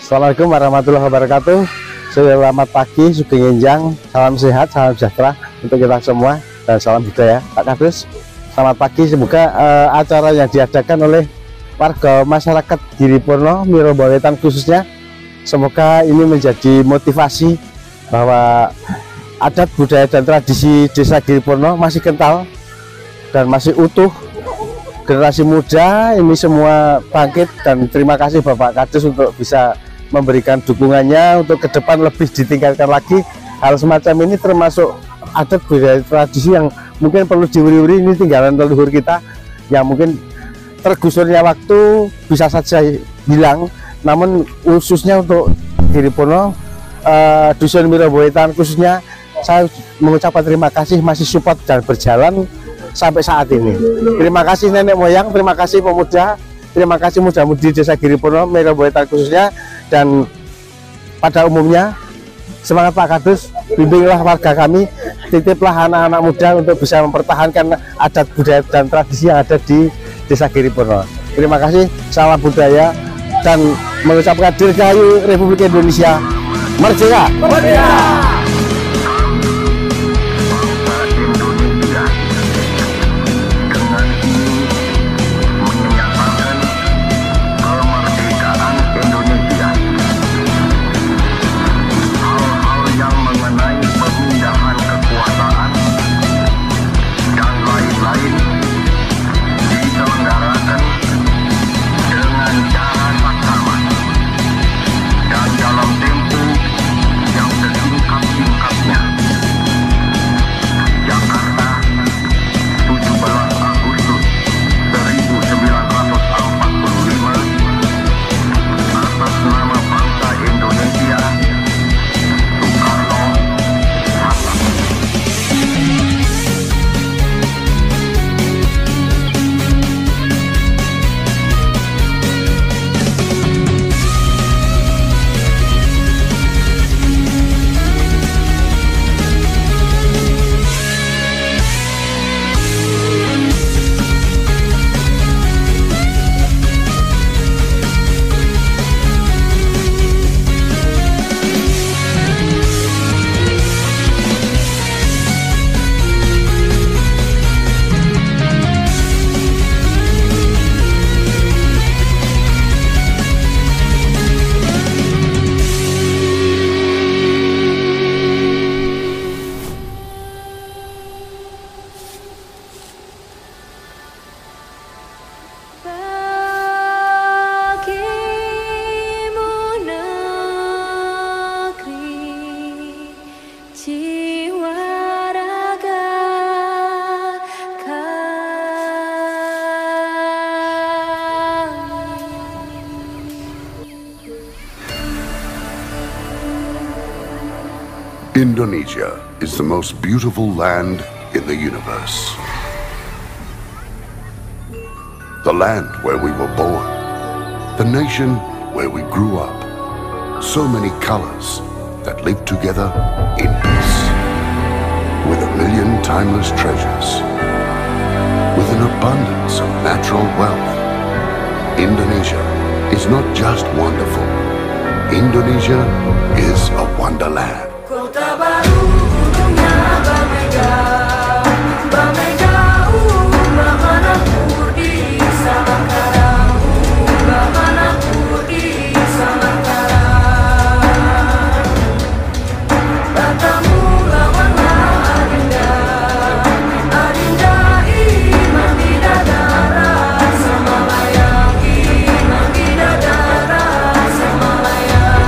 Assalamualaikum warahmatullahi wabarakatuh. Selamat pagi, Sugeng Enjang. Salam sehat, salam sejahtera untuk kita semua dan salam budaya. Pak Kadus, selamat pagi. Semoga acara yang diadakan oleh warga masyarakat Giripurno, Mirobo Wetan khususnya, semoga ini menjadi motivasi bahwa adat budaya dan tradisi Desa Giripurno masih kental dan masih utuh. Generasi muda ini semua bangkit, dan terima kasih Bapak Kadus untuk bisa memberikan dukungannya untuk ke depan lebih ditingkatkan lagi. Hal semacam ini termasuk adat budaya tradisi yang mungkin perlu diwuri-wuri. Ini tinggalan leluhur kita yang mungkin tergusurnya waktu bisa saja hilang, namun khususnya untuk Giripurno, Dusun Mirobo Wetan khususnya, saya mengucapkan terima kasih masih support dan berjalan sampai saat ini. Terima kasih nenek moyang, terima kasih pemuda, terima kasih muda-mudi Desa Giripurno, Mirobo Wetan khususnya, dan pada umumnya semangat Pak Kadus, bimbinglah warga kami, titiplah anak-anak muda untuk bisa mempertahankan adat budaya dan tradisi yang ada di Desa Giripurno. Terima kasih, salam budaya, dan mengucapkan Dirgahayu Republik Indonesia Merdeka! Merdeka! Indonesia is the most beautiful land in the universe. The land where we were born, the nation where we grew up. So many colors that live together in peace. With a million timeless treasures. With an abundance of natural wealth. Indonesia is not just wonderful. Indonesia is a wonderland. Kota baru gunungnya Bamega, Bamega Bamanaku di Samangkaram, Bamanaku di Samangkaram. Tatamu lawanlah Adinda, Adinda iman bidadara Semalayang, iman bidadara Semalayang.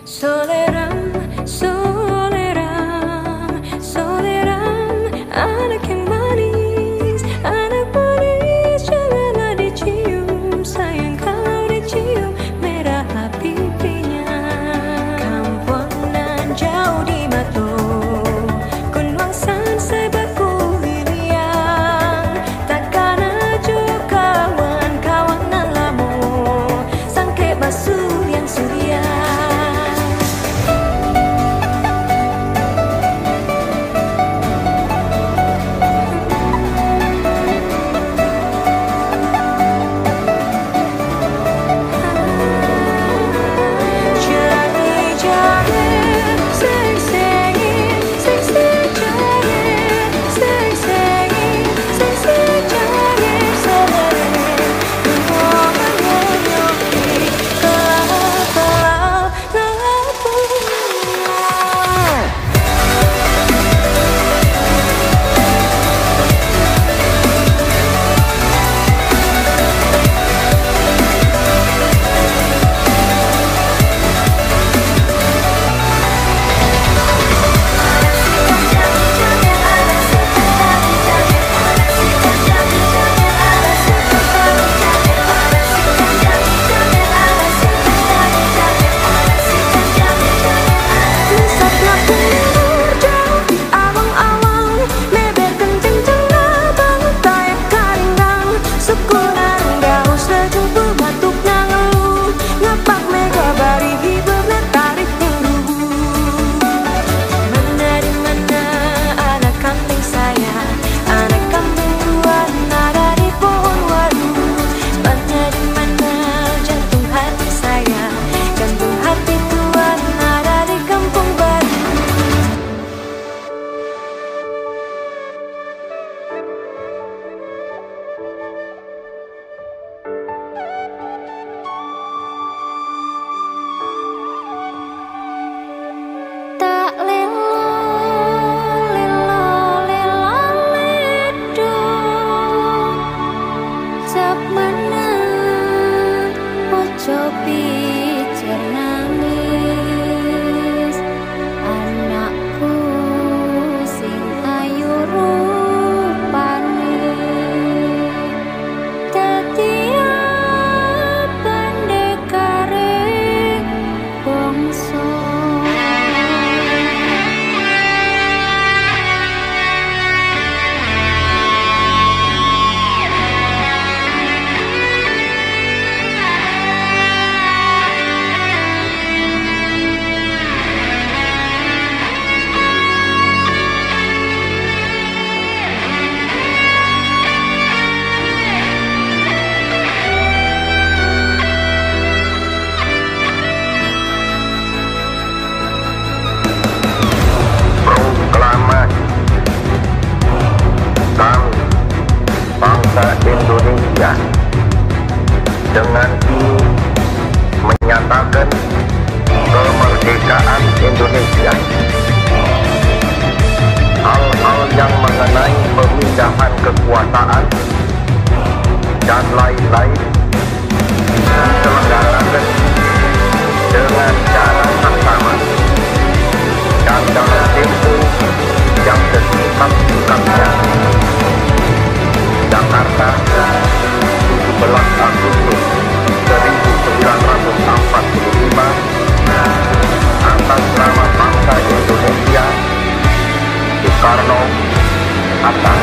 Soleram, soleram, soleram, anak yang manis, janganlah dicium, sayang kalau dicium merah pipi. Jakarta 17 Agustus 1945 atas nama bangsa Indonesia. Soekarno Hatta.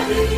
Thank you.